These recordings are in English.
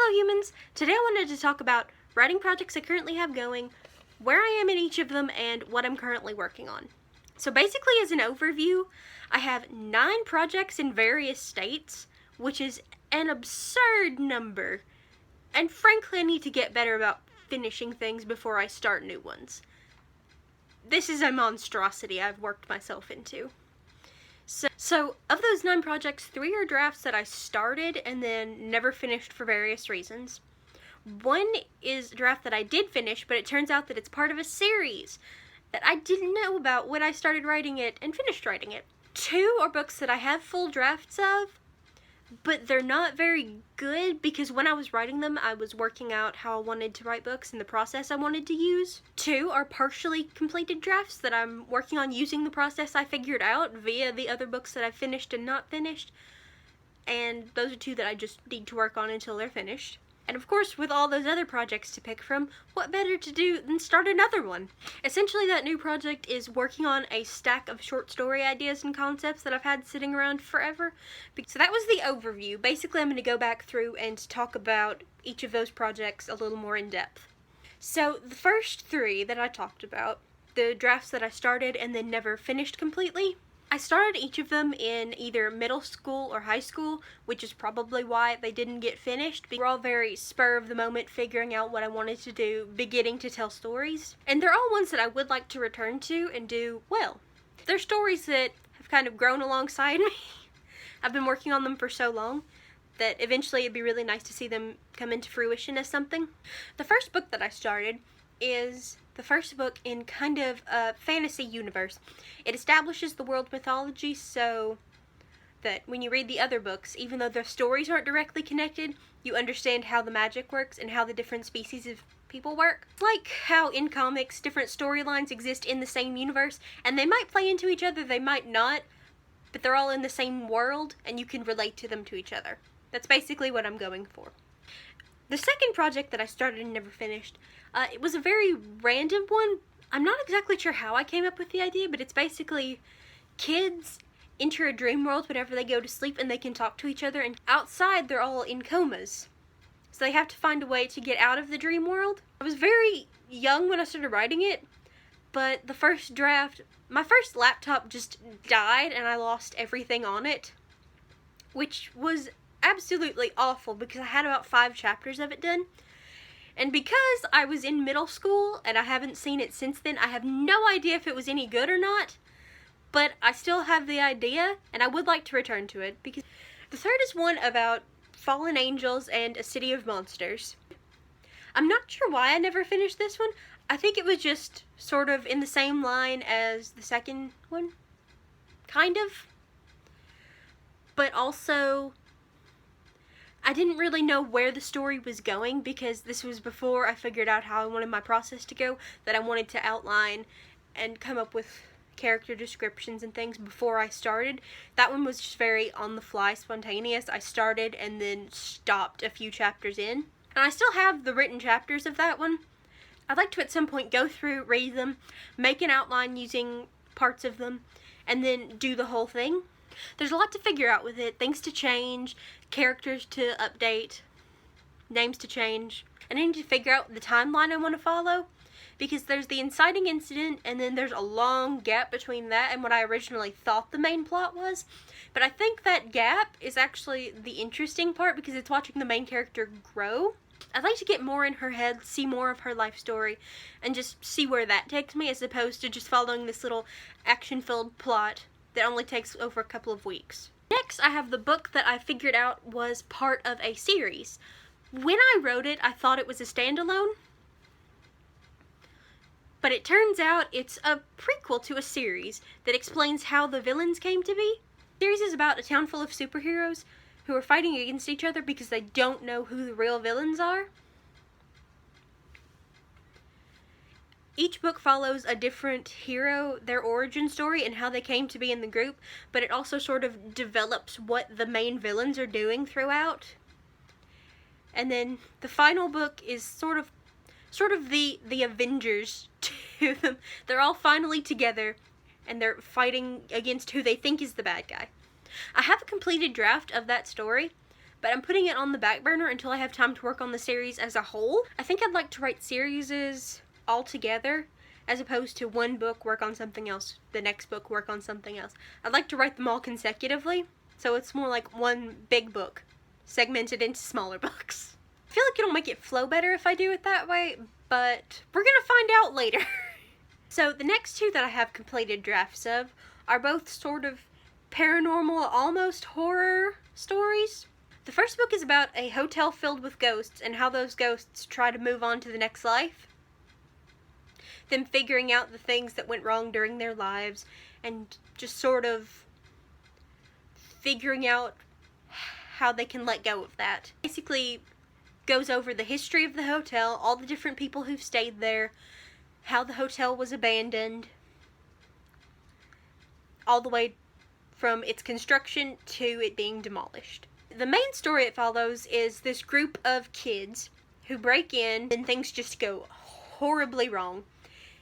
Hello humans! Today I wanted to talk about writing projects I currently have going, where I am in each of them, and what I'm currently working on. So basically, as an overview, I have 9 projects in various states, which is an absurd number. And frankly, I need to get better about finishing things before I start new ones. This is a monstrosity I've worked myself into. So of those 9 projects, 3 are drafts that I started and then never finished for various reasons. 1 is a draft that I did finish, but it turns out that it's part of a series that I didn't know about when I started writing it and finished writing it. 2 are books that I have full drafts of, but they're not very good because when I was writing them, I was working out how I wanted to write books and the process I wanted to use. 2 are partially completed drafts that I'm working on using the process I figured out via the other books that I've finished and not finished. And those are 2 that I just need to work on until they're finished. And of course, with all those other projects to pick from, what better to do than start another one? Essentially, that new project is working on a stack of short story ideas and concepts that I've had sitting around forever. So that was the overview. Basically, I'm going to go back through and talk about each of those projects a little more in depth. So the first 3 that I talked about, the drafts that I started and then never finished completely, I started each of them in either middle school or high school, which is probably why they didn't get finished. We're all very spur of the moment, figuring out what I wanted to do, beginning to tell stories. And they're all ones that I would like to return to and do well. They're stories that have kind of grown alongside me. I've been working on them for so long that eventually it'd be really nice to see them come into fruition as something. The first book that I started is the first book in kind of a fantasy universe. It establishes the world mythology so that when you read the other books, even though their stories aren't directly connected, you understand how the magic works and how the different species of people work. Like how in comics, different storylines exist in the same universe, and they might play into each other, they might not, but they're all in the same world, and you can relate to them to each other. That's basically what I'm going for. The second project that I started and never finished, it was a very random one. I'm not exactly sure how I came up with the idea, but it's basically kids enter a dream world whenever they go to sleep and they can talk to each other, and outside they're all in comas. So they have to find a way to get out of the dream world. I was very young when I started writing it, but the first draft, my first laptop just died and I lost everything on it, which was absolutely awful because I had about 5 chapters of it done. And because I was in middle school and I haven't seen it since then, I have no idea if it was any good or not, but I still have the idea and I would like to return to it. Because the third is one about fallen angels and a city of monsters. I'm not sure why I never finished this one. I think it was just sort of in the same line as the second one, kind of, but also I didn't really know where the story was going because this was before I figured out how I wanted my process to go, that I wanted to outline and come up with character descriptions and things before I started. That one was just very on the fly, spontaneous. I started and then stopped a few chapters in. And I still have the written chapters of that one. I'd like to at some point go through, read them, make an outline using parts of them, and then do the whole thing. There's a lot to figure out with it, things to change, characters to update, names to change, and I need to figure out the timeline I want to follow, because there's the inciting incident, and then there's a long gap between that and what I originally thought the main plot was, but I think that gap is actually the interesting part because it's watching the main character grow. I'd like to get more in her head, see more of her life story, and just see where that takes me as opposed to just following this little action-filled plot that only takes over a couple of weeks. Next, I have the book that I figured out was part of a series. When I wrote it, I thought it was a standalone, but it turns out it's a prequel to a series that explains how the villains came to be. The series is about a town full of superheroes who are fighting against each other because they don't know who the real villains are. Each book follows a different hero, their origin story, and how they came to be in the group, but it also sort of develops what the main villains are doing throughout. And then the final book is sort of the Avengers to them. They're all finally together, and they're fighting against who they think is the bad guy. I have a completed draft of that story, but I'm putting it on the back burner until I have time to work on the series as a whole. I think I'd like to write series all together, as opposed to one book, work on something else, the next book, work on something else. I'd like to write them all consecutively, so it's more like one big book, segmented into smaller books. I feel like it'll make it flow better if I do it that way, but we're gonna find out later. So the next two that I have completed drafts of are both sort of paranormal, almost horror stories. The first book is about a hotel filled with ghosts and how those ghosts try to move on to the next life. Them figuring out the things that went wrong during their lives and just sort of figuring out how they can let go of that. Basically goes over the history of the hotel, all the different people who've stayed there, how the hotel was abandoned, all the way from its construction to it being demolished. The main story it follows is this group of kids who break in and things just go horribly wrong.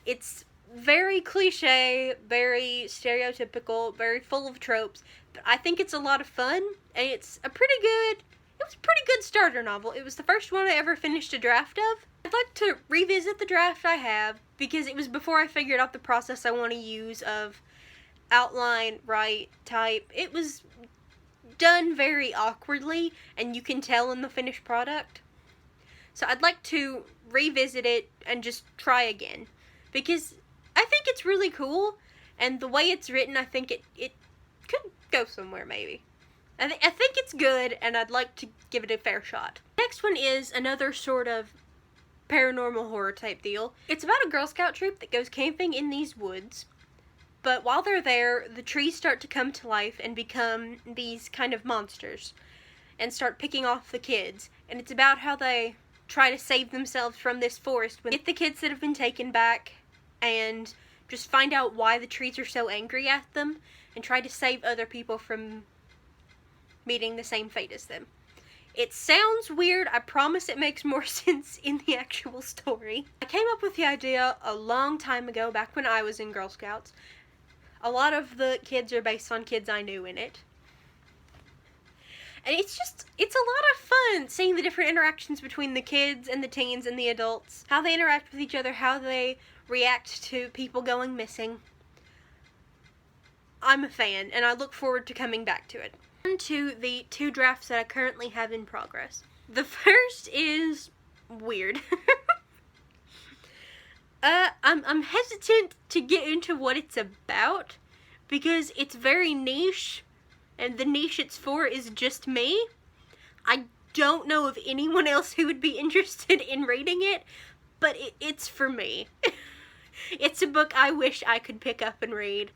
It's very cliche, very stereotypical, very full of tropes, but I think it's a lot of fun, and it was a pretty good starter novel. It was the first one I ever finished a draft of. I'd like to revisit the draft I have, because it was before I figured out the process I want to use of outline, write, type. It was done very awkwardly, and you can tell in the finished product. So I'd like to revisit it and just try again, because I think it's really cool, and the way it's written, I think it could go somewhere, maybe. I think it's good, and I'd like to give it a fair shot. Next one is another sort of paranormal horror type deal. It's about a Girl Scout troop that goes camping in these woods, but while they're there, the trees start to come to life and become these kind of monsters, and start picking off the kids, and it's about how they try to save themselves from this forest, get the kids that have been taken back, and just find out why the trees are so angry at them, and try to save other people from meeting the same fate as them. It sounds weird. I promise it makes more sense in the actual story. I came up with the idea a long time ago, back when I was in Girl Scouts. A lot of the kids are based on kids I knew in it. And it's a lot of fun seeing the different interactions between the kids and the teens and the adults. How they interact with each other, how they react to people going missing. I'm a fan, and I look forward to coming back to it. On to the two drafts that I currently have in progress. The first is weird. I'm hesitant to get into what it's about, because it's very niche, and the niche it's for is just me. I don't know of anyone else who would be interested in reading it, but it's for me. It's a book I wish I could pick up and read.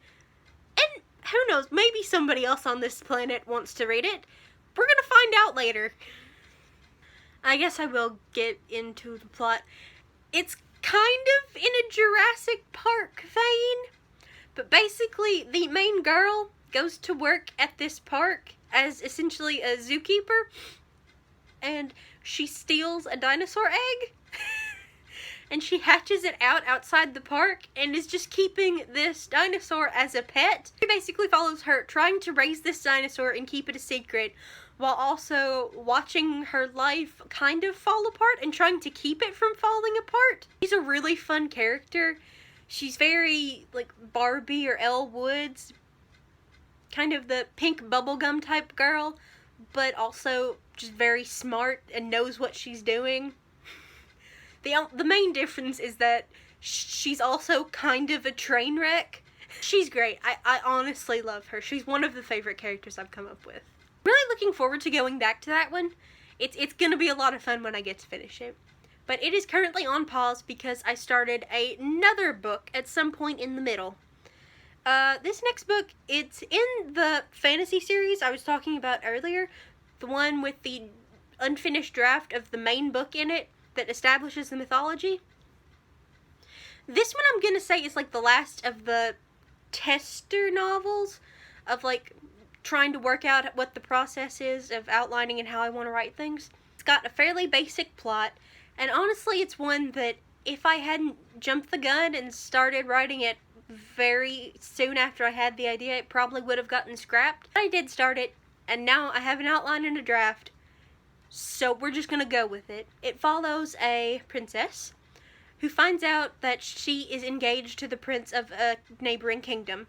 And who knows, maybe somebody else on this planet wants to read it. We're gonna find out later. I guess I will get into the plot. It's kind of in a Jurassic Park vein, but basically the main girl goes to work at this park as essentially a zookeeper, and she steals a dinosaur egg. And she hatches it outside the park and is just keeping this dinosaur as a pet. She basically follows her trying to raise this dinosaur and keep it a secret, while also watching her life kind of fall apart and trying to keep it from falling apart. She's a really fun character. She's very, like, Barbie or Elle Woods, kind of the pink bubblegum type girl, but also just very smart and knows what she's doing. The main difference is that she's also kind of a train wreck. She's great. I honestly love her. She's one of the favorite characters I've come up with. I'm really looking forward to going back to that one. It's gonna be a lot of fun when I get to finish it. But it is currently on pause because I started another book at some point in the middle. This next book, it's in the fantasy series I was talking about earlier. The one with the unfinished draft of the main book in it that establishes the mythology. This one I'm gonna say is like the last of the tester novels of like trying to work out what the process is of outlining and how I want to write things. It's got a fairly basic plot, and honestly it's one that if I hadn't jumped the gun and started writing it very soon after I had the idea, it probably would have gotten scrapped. But I did start it, and now I have an outline and a draft, so we're just gonna go with it. It follows a princess who finds out that she is engaged to the prince of a neighboring kingdom,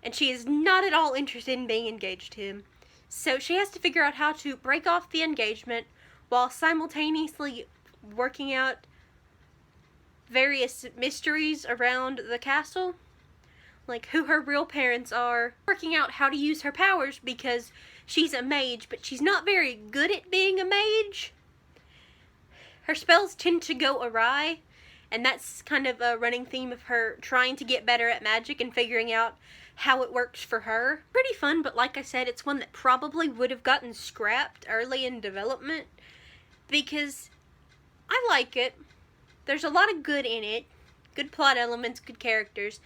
and she is not at all interested in being engaged to him. So she has to figure out how to break off the engagement while simultaneously working out various mysteries around the castle, like who her real parents are, working out how to use her powers because she's a mage, but she's not very good at being a mage. Her spells tend to go awry, and that's kind of a running theme of her trying to get better at magic and figuring out how it works for her. Pretty fun, but like I said, it's one that probably would have gotten scrapped early in development because I like it. There's a lot of good in it, good plot elements, good characters,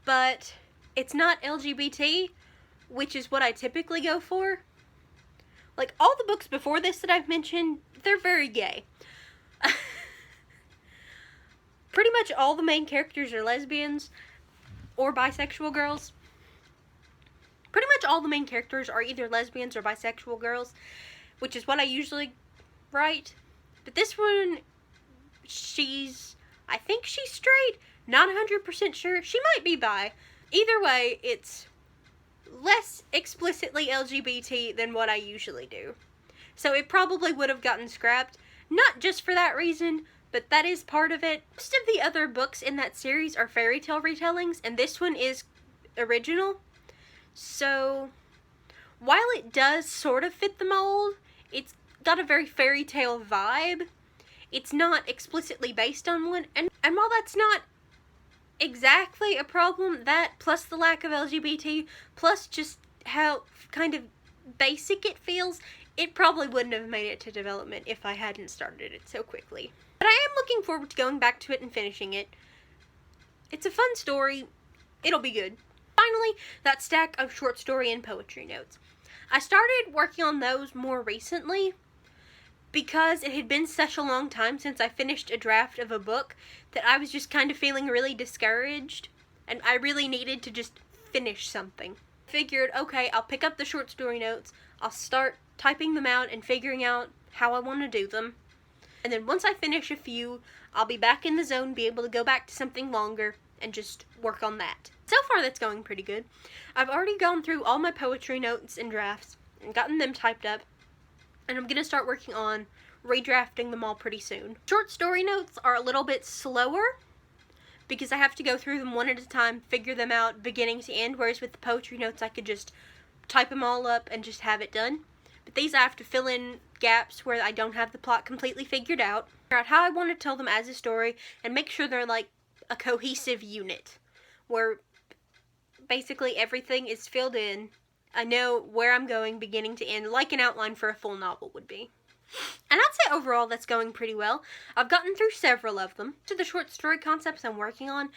but it's not LGBT, which is what I typically go for. Like, all the books before this that I've mentioned, they're very gay. Pretty much all the main characters are lesbians or bisexual girls. Pretty much all the main characters are either lesbians or bisexual girls, which is what I usually write. But this one, I think she's straight, not 100% sure. She might be bi. Either way, it's less explicitly LGBT than what I usually do. So it probably would have gotten scrapped, not just for that reason, but that is part of it. Most of the other books in that series are fairy tale retellings, and this one is original. So while it does sort of fit the mold, it's got a very fairy tale vibe. It's not explicitly based on one, and while that's not exactly a problem, that plus the lack of LGBT, plus just how kind of basic it feels, it probably wouldn't have made it to development if I hadn't started it so quickly. But I am looking forward to going back to it and finishing it. It's a fun story. It'll be good. Finally, that stack of short story and poetry notes. I started working on those more recently because it had been such a long time since I finished a draft of a book that I was just kind of feeling really discouraged, and I really needed to just finish something. Figured, okay, I'll pick up the short story notes, I'll start typing them out and figuring out how I want to do them, and then once I finish a few, I'll be back in the zone, be able to go back to something longer and just work on that. So far that's going pretty good. I've already gone through all my poetry notes and drafts and gotten them typed up, and I'm going to start working on redrafting them all pretty soon. Short story notes are a little bit slower because I have to go through them one at a time, figure them out beginning to end, whereas with the poetry notes I could just type them all up and just have it done. But these I have to fill in gaps where I don't have the plot completely figured out, figure out how I want to tell them as a story, and make sure they're like a cohesive unit where basically everything is filled in. I know where I'm going beginning to end, like an outline for a full novel would be. And I'd say overall that's going pretty well. I've gotten through several of them. To the short story concepts I'm working on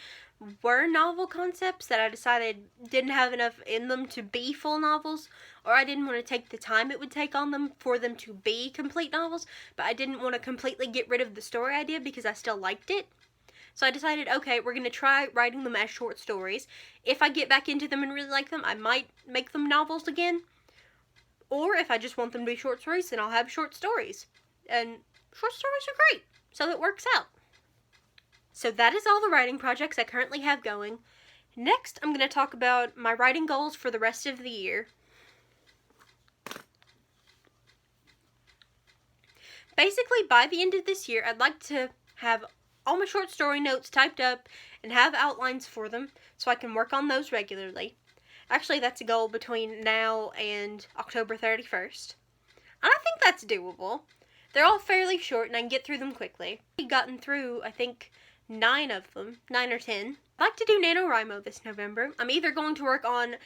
were novel concepts that I decided didn't have enough in them to be full novels, or I didn't want to take the time it would take on them for them to be complete novels, but I didn't want to completely get rid of the story idea because I still liked it. So I decided, okay, we're going to try writing them as short stories. If I get back into them and really like them, I might make them novels again. Or if I just want them to be short stories, then I'll have short stories. And short stories are great, so it works out. So that is all the writing projects I currently have going. Next, I'm going to talk about my writing goals for the rest of the year. Basically, by the end of this year, I'd like to have all my short story notes typed up and have outlines for them so I can work on those regularly. Actually, that's a goal between now and October 31st. And I think that's doable. They're all fairly short and I can get through them quickly. I've gotten through, I think, 9 of them. 9 or 10. I'd like to do NaNoWriMo this November. I'm either going to work on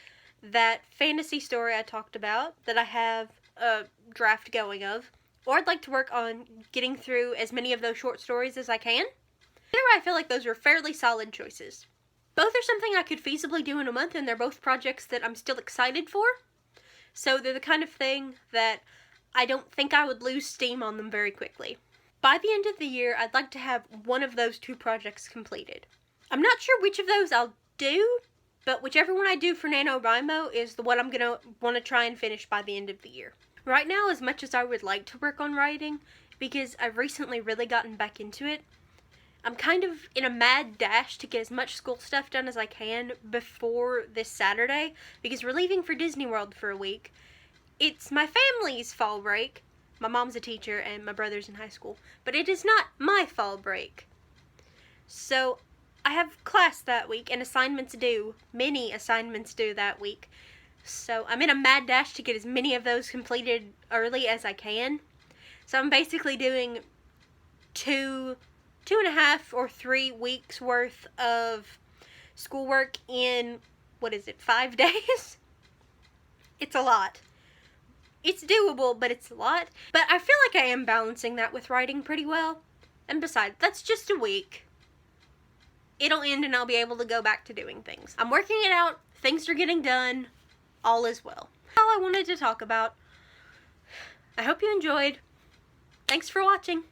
that fantasy story I talked about that I have a draft going of, or I'd like to work on getting through as many of those short stories as I can. Either way, I feel like those are fairly solid choices. Both are something I could feasibly do in a month, and they're both projects that I'm still excited for. So they're the kind of thing that I don't think I would lose steam on them very quickly. By the end of the year, I'd like to have one of those 2 projects completed. I'm not sure which of those I'll do, but whichever one I do for NaNoWriMo is the one I'm going to want to try and finish by the end of the year. Right now, as much as I would like to work on writing, because I've recently really gotten back into it, I'm kind of in a mad dash to get as much school stuff done as I can before this Saturday, because we're leaving for Disney World for a week. It's my family's fall break. My mom's a teacher and my brother's in high school, but it is not my fall break. So I have class that week and assignments due, many assignments due that week. So I'm in a mad dash to get as many of those completed early as I can. So I'm basically doing 2.5 or 3 weeks worth of schoolwork in, 5 days? It's a lot. It's doable, but it's a lot. But I feel like I am balancing that with writing pretty well. And besides, that's just a week. It'll end and I'll be able to go back to doing things. I'm working it out. Things are getting done. All is well. All I wanted to talk about. I hope you enjoyed. Thanks for watching.